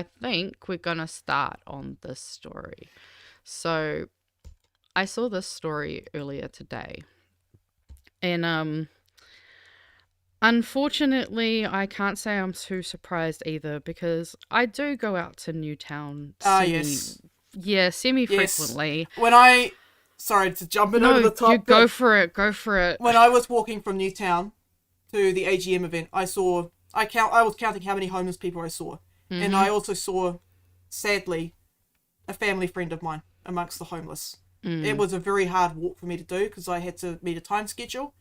I think we're gonna start on this story. So I saw this story earlier today, and unfortunately, I can't say I'm too surprised either because I do go out to Newtown Yes. semi Yes. frequently. Sorry to jump in over No, the you top, go but for it, go for it. when I was walking from Newtown to the AGM event, I was counting how many homeless people I saw. And Mm-hmm. I also saw, sadly, a family friend of mine amongst the homeless. It Mm. was a very hard walk for me to do because I had to meet a time schedule.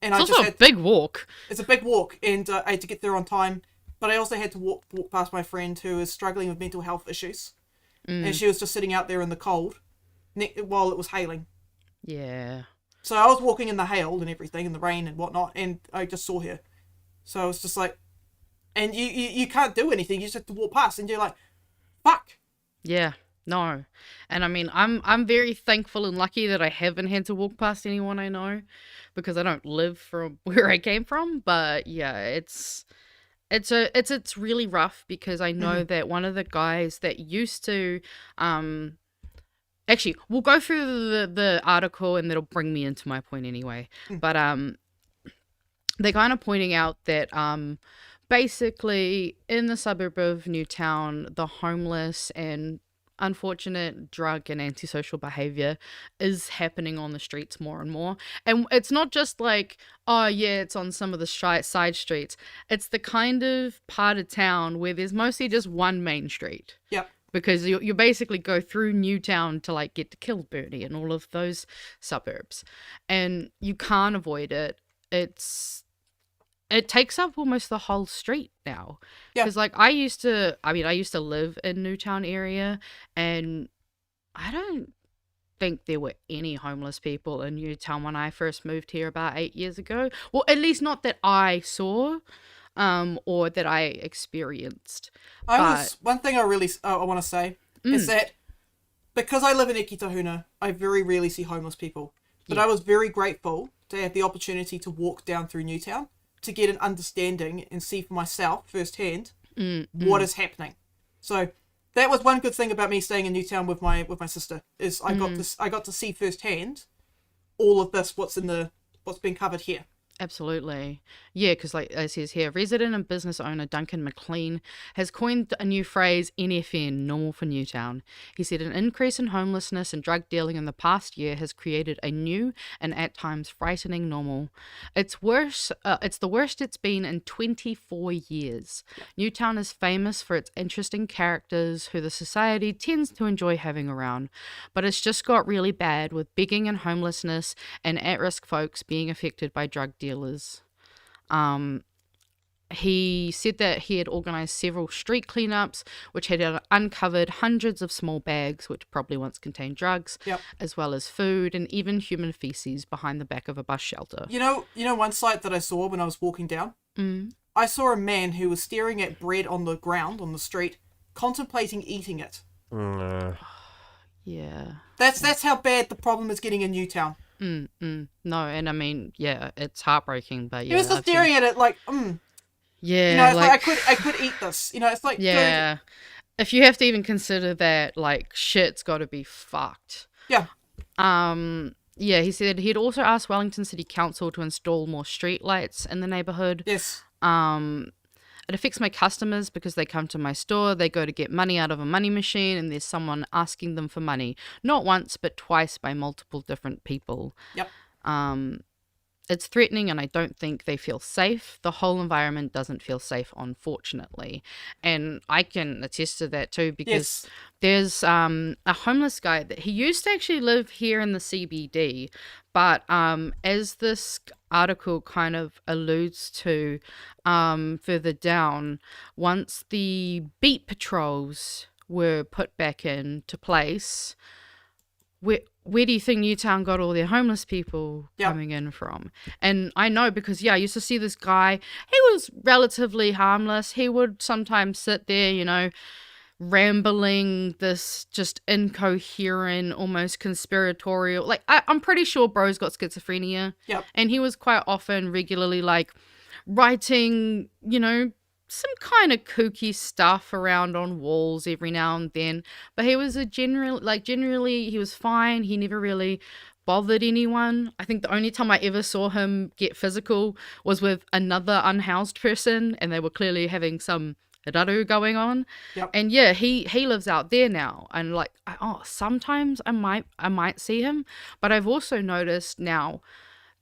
And It's I just also a had, big walk. it's a big walk, and I had to get there on time. But I also had to walk past my friend who is struggling with mental health issues. And Mm. she was just sitting out there in the cold while it was hailing. Yeah. So I was walking in the hail and everything, in the rain and whatnot, and I just saw her. So I was just like, and you can't do anything. You just have to walk past, and you're like, fuck. Yeah. No. And I mean, I'm very thankful and lucky that I haven't had to walk past anyone I know because I don't live from where I came from, but yeah, it's really rough because I know Mm-hmm. that one of the guys that used to um actually, we'll go through the article and that'll bring me into my point anyway. But they're kind of pointing out that basically in the suburb of Newtown, the homeless and unfortunate drug and antisocial behavior is happening on the streets more and more. And it's not just like, oh yeah, it's on some of the side streets. It's the kind of part of town where there's mostly just one main street Yep. because you basically go through Newtown to like get to Kilburnie and all of those suburbs, and you can't avoid it. It takes up almost the whole street now. Yeah. Because like I used to live in Newtown area, and I don't think there were any homeless people in Newtown when I first moved here about 8 years ago. Well, at least not that I saw, or that I experienced. But One thing I want to say is mm, that because I live in Ekitahuna, I very rarely see homeless people. But yeah. I was very grateful to have the opportunity to walk down through Newtown to get an understanding and see for myself firsthand what is happening. So that was one good thing about me staying in Newtown with my sister is I got to see firsthand all of this what's been covered here. Absolutely. Yeah, because like it says here, resident and business owner Duncan McLean has coined a new phrase, NFN, normal for Newtown. He said an increase in homelessness and drug dealing in the past year has created a new and at times frightening normal. It's worse. It's the worst it's been in 24 years. Newtown is famous for its interesting characters who the society tends to enjoy having around, but it's just got really bad with begging and homelessness and at-risk folks being affected by drug dealers. He said that he had organised several street cleanups, which had uncovered hundreds of small bags, which probably once contained drugs, Yep. as well as food and even human feces behind the back of a bus shelter. You know one sight that I saw when I was walking down? Mm. I saw a man who was staring at bread on the ground on the street, contemplating eating it. Yeah. That's how bad the problem is getting in Newtown. No, and I mean, yeah, it's heartbreaking, but He yeah, was just staring at it like, yeah, it's like I could eat this. It's like, yeah. If you have to even consider that, like, shit's got to be fucked. yeah, Yeah, he said he'd also asked Wellington City Council to install more street lights in the neighbourhood. yes, It affects my customers because they come to my store, they go to get money out of a money machine, and there's someone asking them for money. Not once, but twice by multiple different people. yep, It's threatening, and I don't think they feel safe. The whole environment doesn't feel safe, unfortunately. And I can attest to that too, because yes, there's a homeless guy that he used to actually live here in the CBD, but as this article kind of alludes to further down, once the beat patrols were put back into place, where do you think Newtown got all their homeless people yep, coming in from? And I know because, yeah, I used to see this guy. He was relatively harmless. He would sometimes sit there, rambling this just incoherent, almost conspiratorial. Like, I'm pretty sure bro's got schizophrenia. yep, And he was quite often regularly, like, writing, some kind of kooky stuff around on walls every now and then, but he was generally he was fine. He never really bothered anyone. I think the only time I ever saw him get physical was with another unhoused person, and they were clearly having some raru going on. Yep. And yeah, he lives out there now, and like, sometimes I might see him, but I've also noticed now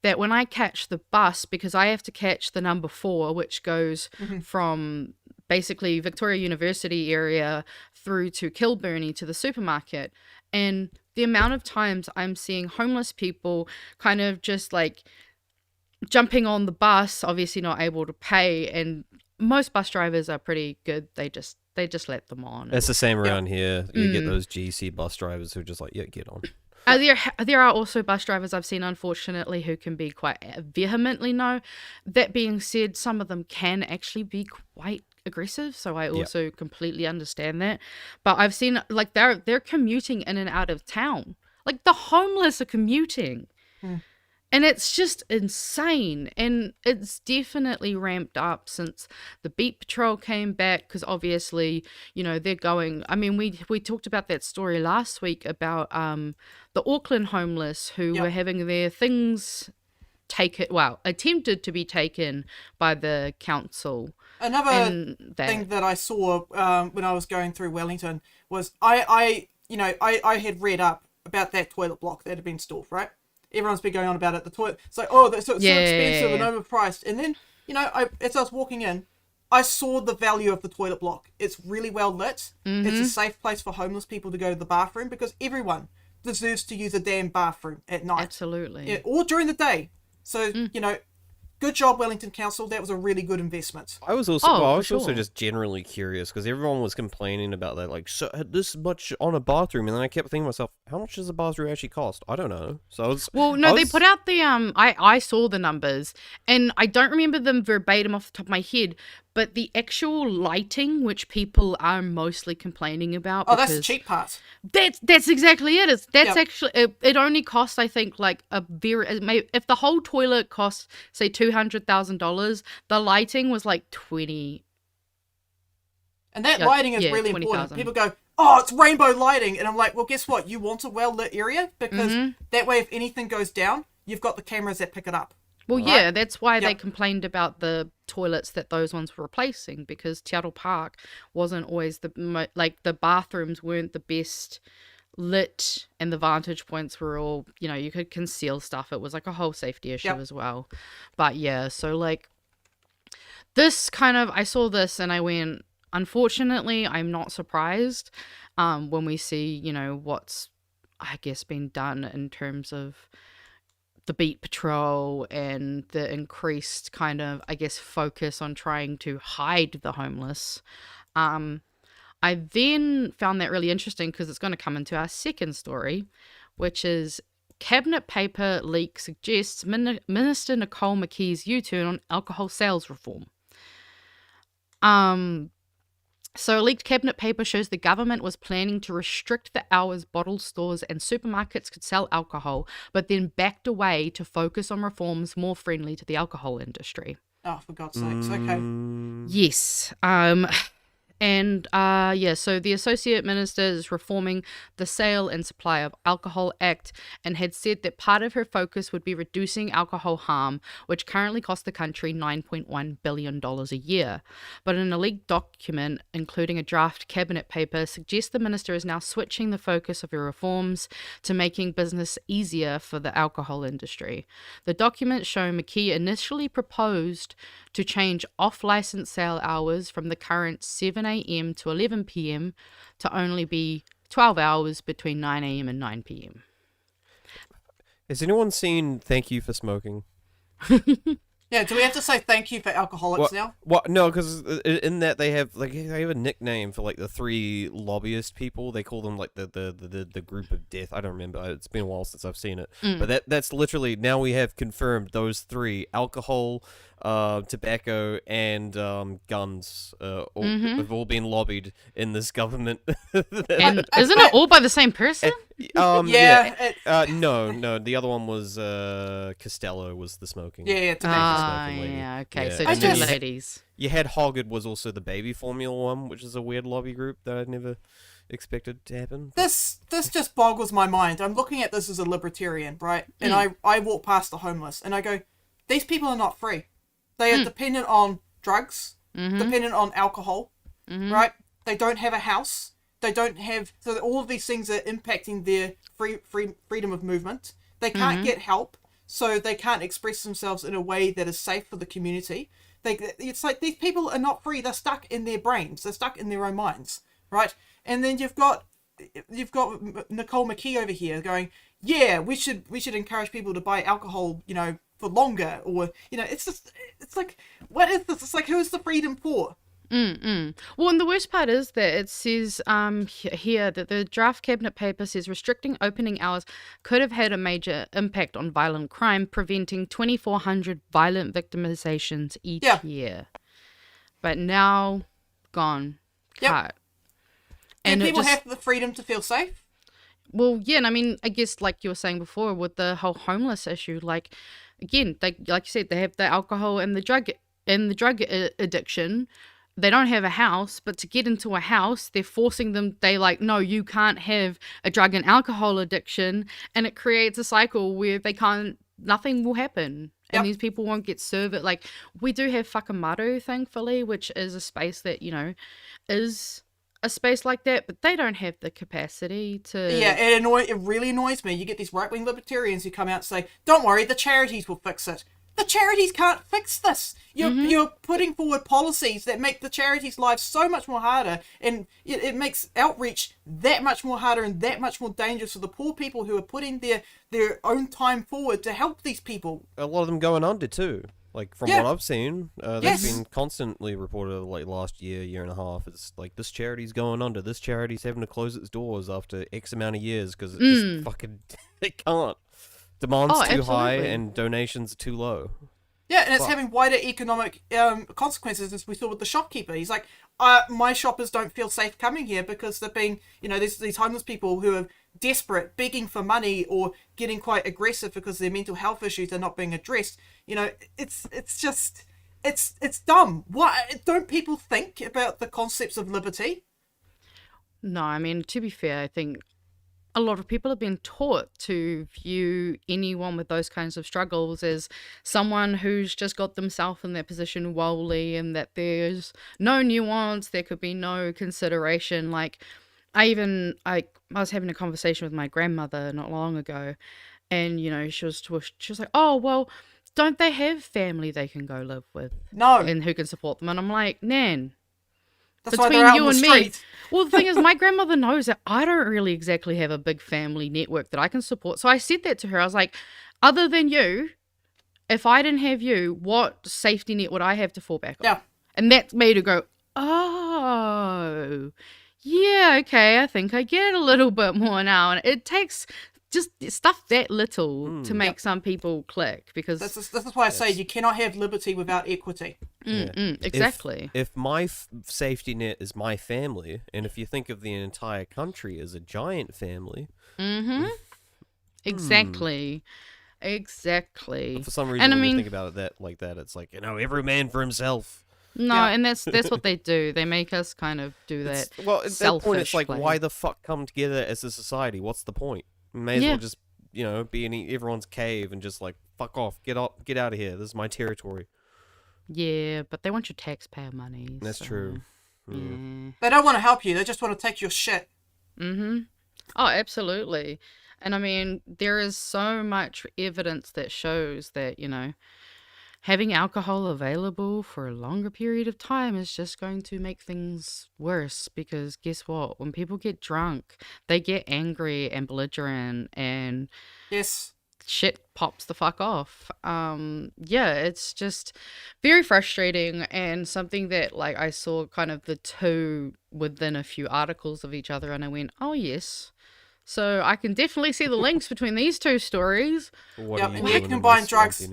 that when I catch the bus, because I have to catch the number 4, which goes from basically Victoria University area through to Kilburnie to the supermarket, and the amount of times I'm seeing homeless people kind of just like jumping on the bus, obviously not able to pay, and most bus drivers are pretty good. They just let them on. It's the same around here. You get those GC bus drivers who are just like, yeah, get on. There are also bus drivers I've seen, unfortunately, who can be quite vehemently no. That being said, some of them can actually be quite aggressive, so I also completely understand that. But I've seen like they're commuting in and out of town. Like the homeless are commuting. And it's just insane. And it's definitely ramped up since the Beat Patrol came back, because obviously, you know, they're going... I mean, we talked about that story last week about the Auckland homeless who were having their things attempted to be taken by the council. Another thing that I saw when I was going through Wellington was I had read up about that toilet block that had been stalled, right? Everyone's been going on about it. The toilet, it's like, that's so expensive and overpriced. And then, as I was walking in, I saw the value of the toilet block. It's really well lit. It's a safe place for homeless people to go to the bathroom, because everyone deserves to use a damn bathroom at night. Absolutely. Or during the day. So, good job, Wellington Council. That was a really good investment. I was also just generally curious, because everyone was complaining about that, like, so this much on a bathroom, and then I kept thinking to myself, how much does a bathroom actually cost? I don't know. So they put out the I saw the numbers, and I don't remember them verbatim off the top of my head, but the actual lighting, which people are mostly complaining about. Oh, that's the cheap part. That's exactly it. Actually it only costs, I think, like if the whole toilet costs say $200,000, the lighting was like 20. And that lighting is really 20, important. 000. People go, oh, it's rainbow lighting, and I'm like, well, guess what? You want a well lit area, because that way, if anything goes down, you've got the cameras that pick it up. Well, yeah, that's why they complained about the toilets that those ones were replacing, because Te Aro Park wasn't always the bathrooms weren't the best lit, and the vantage points were all, you could conceal stuff. It was like a whole safety issue as well. But yeah, so like this kind of, I saw this and I went, unfortunately, I'm not surprised when we see, what's, I guess, been done in terms of the Beat Patrol and the increased kind of, I guess, focus on trying to hide the homeless. I then found that really interesting, because it's going to come into our second story, which is Cabinet Paper Leak Suggests Minister Nicole McKee's U-turn on alcohol sales reform. So leaked cabinet paper shows the government was planning to restrict the hours bottled stores and supermarkets could sell alcohol, but then backed away to focus on reforms more friendly to the alcohol industry. Oh, for God's sakes, okay. Yes. So the Associate Minister is reforming the Sale and Supply of Alcohol Act, and had said that part of her focus would be reducing alcohol harm, which currently costs the country $9.1 billion a year. But in a leaked document, including a draft cabinet paper, suggests the minister is now switching the focus of her reforms to making business easier for the alcohol industry. The documents show McKee initially proposed to change off-license sale hours from the current 7 a.m. to 11 p.m. to only be 12 hours between 9 a.m. and 9 p.m. Has anyone seen Thank You for Smoking? Yeah, do we have to say thank you for alcoholics now? What? No, because in that they have a nickname for like the 3 lobbyist people. They call them like the group of death. I don't remember. It's been a while since I've seen it. But that's literally, now we have confirmed those 3: alcohol, tobacco, and guns have all been lobbied in this government. And isn't it all by the same person? No. The other one was Costello was the smoking. Yeah, tobacco smoking lady. Yeah, okay. Yeah. So I two just- ladies. You had Hoggard was also the baby formula one, which is a weird lobby group that I'd never expected to happen. This just boggles my mind. I'm looking at this as a libertarian, right? And I walk past the homeless and I go, these people are not free. They are dependent on drugs, dependent on alcohol, right? They don't have a house. They don't have... So all of these things are impacting their freedom of movement. They can't get help, so they can't express themselves in a way that is safe for the community. It's like these people are not free. They're stuck in their brains. They're stuck in their own minds, right? And then you've got Nicole McKee over here going, yeah, we should encourage people to buy alcohol, for longer, or it's like, what is this? It's like, who's the freedom for? Well, and the worst part is that it says here that the draft cabinet paper says restricting opening hours could have had a major impact on violent crime, preventing 2,400 violent victimizations each year. But now, gone. Cut. And people have the freedom to feel safe? Well, yeah, and I mean, I guess like you were saying before with the whole homeless issue, like, again, like you said, they have the alcohol and the drug addiction. They don't have a house, but to get into a house, they're forcing them. They like, no, you can't have a drug and alcohol addiction, and it creates a cycle where nothing will happen, and these people won't get served. Like, we do have Whakamaru, thankfully, which is a space that is a space like that, but they don't have the capacity to. Yeah, it really annoys me. You get these right-wing libertarians who come out and say, "Don't worry, the charities will fix it." The charities can't fix this. You're putting forward policies that make the charities' lives so much more harder, and it makes outreach that much more harder and that much more dangerous for the poor people who are putting their own time forward to help these people. A lot of them going under too. Like, from what I've seen, that's been constantly reported, like, last year and a half. It's like, this charity's going under. This charity's having to close its doors after X amount of years because it just fucking... It can't. Demand's too high and donations are too low. Yeah, and it's having wider economic consequences, as we saw with the shopkeeper. He's like, my shoppers don't feel safe coming here because they're being, there's these homeless people who are desperate, begging for money or getting quite aggressive because their mental health issues are not being addressed. It's just, it's dumb. What, don't people think about the concepts of liberty? No, I mean, to be fair, I think a lot of people have been taught to view anyone with those kinds of struggles as someone who's just got themselves in that position wholly, and that there's no nuance, there could be no consideration. Like, I was having a conversation with my grandmother not long ago, and she was like, oh, well, don't they have family they can go live with? No. And who can support them? And I'm like, Nan, that's why they're out you on the and street. me. Well, the thing is, my grandmother knows that I don't really exactly have a big family network that I can support. So I said that to her. I was like, other than you, if I didn't have you, what safety net would I have to fall back on? Yeah. And that made her go, oh, yeah, okay, I think I get it a little bit more now. And it takes just stuff that little to make some people click, because this is why I say you cannot have liberty without equity. Exactly. If my safety net is my family, and if you think of the entire country as a giant family, Exactly. But for some reason, when you think about it like that, it's like, every man for himself. No, and that's what they do. They make us kind of do that. Well, at that point, it's like, play. why the fuck come together as a society? What's the point? You may as well just, be in everyone's cave and just like, fuck off, get out of here. This is my territory. Yeah, but they want your taxpayer money. That's true. Yeah. They don't want to help you. They just want to take your shit. Oh, absolutely. And I mean, there is so much evidence that shows that, having alcohol available for a longer period of time is just going to make things worse, because guess what? When people get drunk, they get angry and belligerent, and shit pops the fuck off. It's just very frustrating, and something that, like, I saw kind of the two within a few articles of each other, and I went, oh yes. So I can definitely see the links between these two stories. And you combine drugs.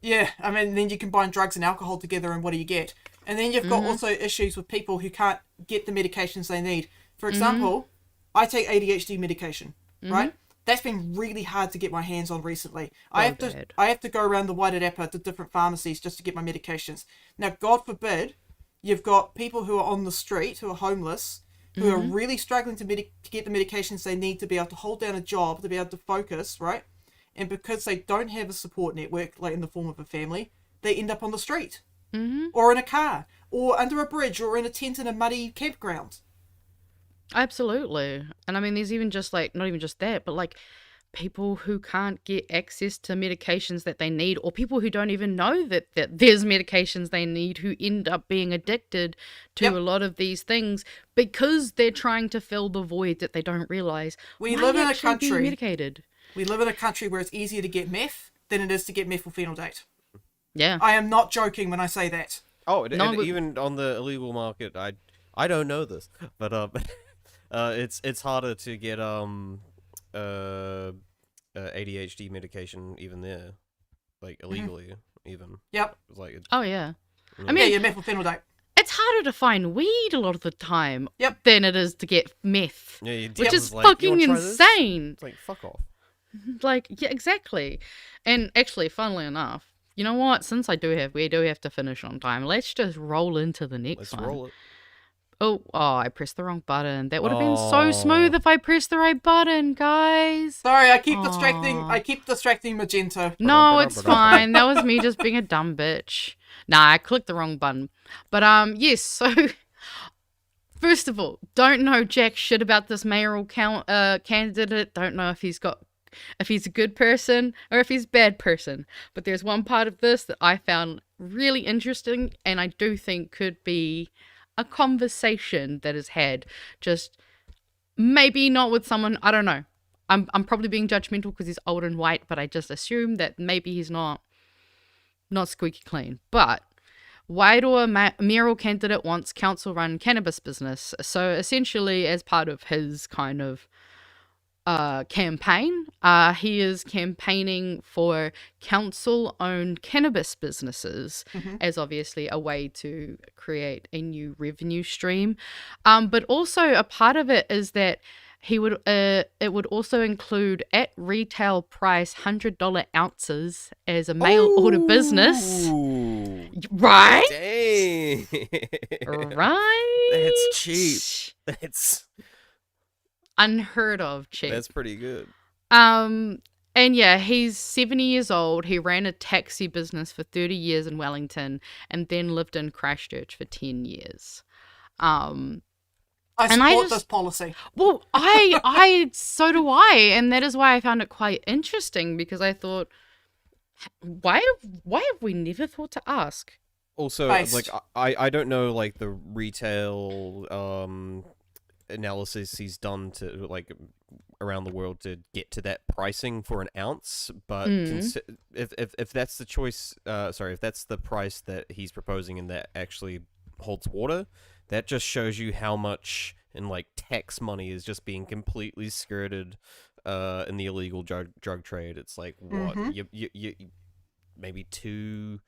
Yeah, I mean, then you combine drugs and alcohol together, and what do you get? And then you've got also issues with people who can't get the medications they need. For example, I take ADHD medication. right? That's been really hard to get my hands on recently. Oh, I bad. have to go around the Wairarapa to different pharmacies just to get my medications. Now, God forbid, you've got people who are on the street, who are homeless, who are really struggling to get the medications they need to be able to hold down a job, to be able to focus, right? And because they don't have a support network, like in the form of a family, they end up on the street. Or in a car, or under a bridge, or in a tent in a muddy campground. Absolutely. And I mean, there's even just like, not even just that, but like people who can't get access to medications that they need, or people who don't even know that there's medications they need, who end up being addicted to a lot of these things because they're trying to fill the void that they don't realize. We live in a actually being country. medicated. We live in a country where it's easier to get meth than it is to get methylphenidate. Yeah. I am not joking when I say that. Oh, No, and but- even on the illegal market, I don't know this, but it's harder to get ADHD medication even there, like illegally even. Yep. It's like Oh, yeah. I Yeah, mean, your methylphenidate. it's harder to find weed a lot of the time Yep. than it is to get meth, yeah, your which dad is was like, "You fucking wanna try this?" insane. It's like, fuck off. Like, yeah, exactly. And actually, funnily enough, you know what? Since we do have to finish on time, let's just roll into the next Let's one. roll it. Oh, I pressed the wrong button. That would have been so Oh. smooth if I pressed the right button, guys. Sorry, I keep distracting. Aw. I keep distracting Magento. No, it's fine. That was me just being a dumb bitch. Nah, I clicked the wrong button. But yes, so first of all, don't know jack shit about this mayoral candidate. Don't know if he's a good person or if he's a bad person. But there's one part of this that I found really interesting, and I do think could be a conversation that is had. Just maybe not with someone, I don't know. I'm probably being judgmental because he's old and white, but I just assume that maybe he's not squeaky clean. But Wairoa mayoral candidate wants council-run cannabis business. So essentially, as part of his kind of campaign, he is campaigning for council-owned cannabis businesses as obviously a way to create a new revenue stream. But also a part of it is that it would also include at retail price $100 ounces as a mail order business. Ooh. Right? Dang. Right? That's cheap. That's Unheard of cheap. That's pretty good. And yeah, he's 70 years old. He ran a taxi business for 30 years in Wellington and then lived in Christchurch for 10 years. I support this policy. Well, so do I, and that is why I found it quite interesting, because I thought, why have we never thought to ask? Also, Based. like I don't know like the retail analysis he's done to like around the world to get to that pricing for an ounce, but if that's the choice, if that's the price that he's proposing and that actually holds water, that just shows you how much in like tax money is just being completely skirted in the illegal drug trade. It's like what you maybe 200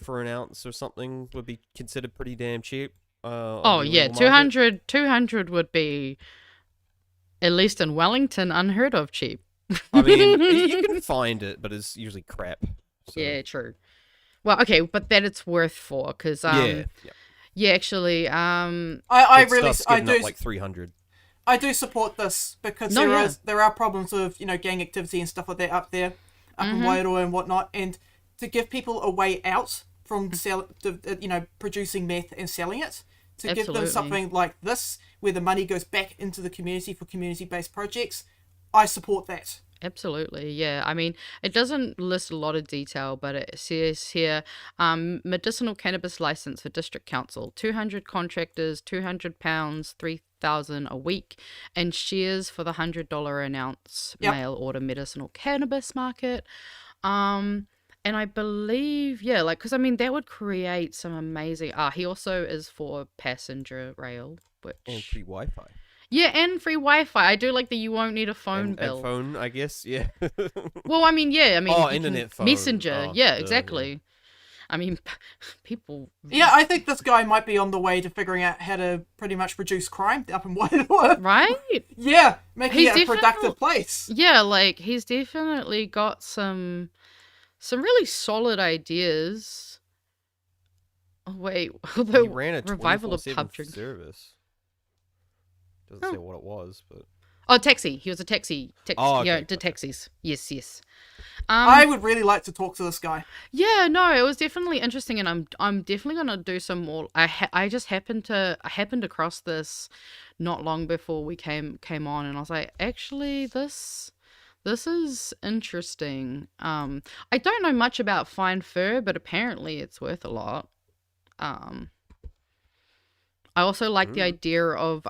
for an ounce or something would be considered pretty damn cheap. Oh yeah, 200 would be, at least in Wellington, unheard of cheap. I mean, you can find it, but it's usually crap. So. Yeah, true. Well, okay, but that it's worth for, because actually, I Good really, stuff's I getting do, up like 300. I do support this because there are problems with gang activity and stuff like that up there, up in Wairoa and whatnot, and to give people a way out from producing meth and selling it, to give them something like this where the money goes back into the community for community-based projects, I support that. Absolutely, yeah. I mean, it doesn't list a lot of detail, but it says here, medicinal cannabis license for district council, 200 contractors, £200, $3,000 a week, and shares for the $100 an ounce mail order medicinal cannabis market. And I believe, because I mean, that would create some amazing. He also is for passenger rail, which And free Wi-Fi. Yeah, and free Wi-Fi. I do like that you won't need a phone bill. And phone, I guess, yeah. Well, I mean, Oh, you internet can phone. Messenger. Oh, yeah, exactly. I mean, people. Yeah, I think this guy might be on the way to figuring out how to pretty much reduce crime up in Wairoa. Right? Yeah, making He's it a productive place. Yeah, like he's definitely got some really solid ideas. Oh wait, He although ran a revival of 24/7 pub drinking. service. Doesn't say what it was, but Oh, taxi. He was a taxi. Oh, okay, Yeah, did okay. taxis. Yes. I would really like to talk to this guy. Yeah, no, it was definitely interesting, and I'm definitely gonna do some more. I just happened across this not long before we came on, and I was like, actually, this is interesting. I don't know much about fine fur, but apparently it's worth a lot. I also like the idea of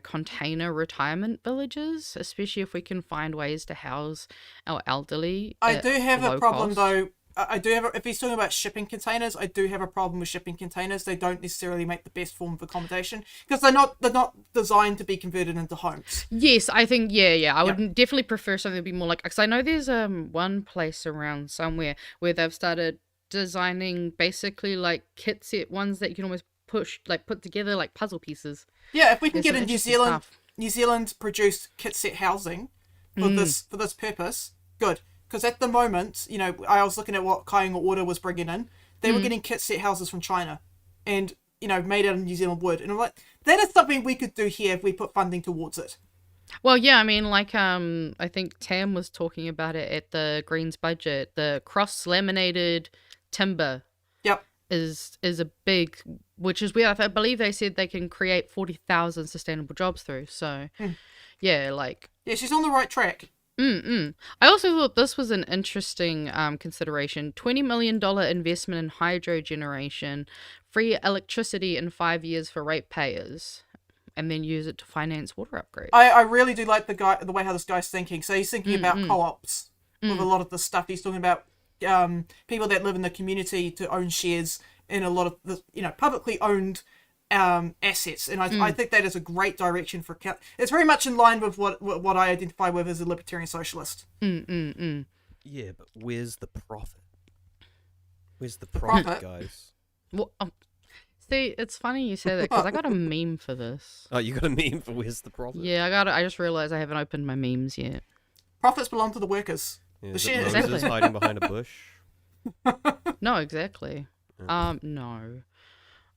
container retirement villages, especially if we can find ways to house our elderly. I do have a problem cost. though. I do have. If he's talking about shipping containers, I do have a problem with shipping containers. They don't necessarily make the best form of accommodation because they're not designed to be converted into homes. Yes, I think yeah. I would definitely prefer something to be more like, because I know there's one place around somewhere where they've started designing basically like kit set ones that you can almost put together like puzzle pieces. Yeah, if we can There's get a some New Zealand produced kit set housing for this purpose, good. Because at the moment, I was looking at what Kāinga Order was bringing in. They were getting kit set houses from China, and made out of New Zealand wood. And I'm like, that is something we could do here if we put funding towards it. Well, yeah, I mean, like, I think Tam was talking about it at the Greens budget. The cross-laminated timber Yep. is a big, which is where I believe they said they can create 40,000 sustainable jobs through. So, yeah, like... Yeah, she's on the right track. I also thought this was an interesting consideration. $20 million investment in hydro generation, free electricity in 5 years for ratepayers, and then use it to finance water upgrades. I really do like the way how this guy's thinking. So he's thinking about co-ops with a lot of the stuff. He's talking about people that live in the community to own shares in a lot of the publicly owned assets, and I think that is a great direction for. It's very much in line with what I identify with as a libertarian socialist. yeah, but where's the profit? Where's the profit, guys? Well, see, it's funny you say that because I got a meme for this. Oh, you got a meme for where's the profit? Yeah, I just realized I haven't opened my memes yet. Profits belong to the workers. Yeah, The is share- it Moses Exactly. hiding behind a bush? No, exactly. No.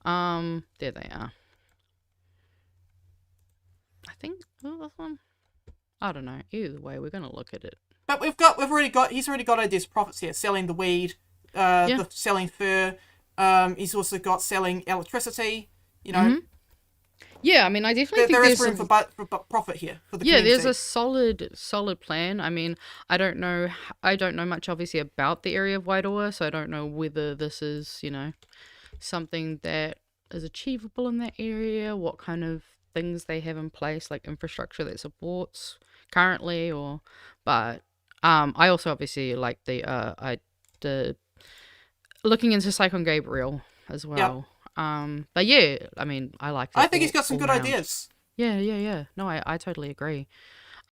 There they are. I think this one. I don't know. Either way, we're gonna look at it. But he's already got ideas for profits here, selling the weed, selling fur. He's also got selling electricity. Yeah, I mean, I definitely There think is there's room for profit here for the yeah, community. there's a solid plan. I mean, I don't know much obviously about the area of Wairoa, so I don't know whether this is, something that is achievable in that area, what kind of things they have in place, like infrastructure that supports currently, but I also obviously like the looking into Cyclone Gabriel as well. But yeah, I mean, I like that. I think he's got some all good round. ideas. Yeah. No, I totally agree.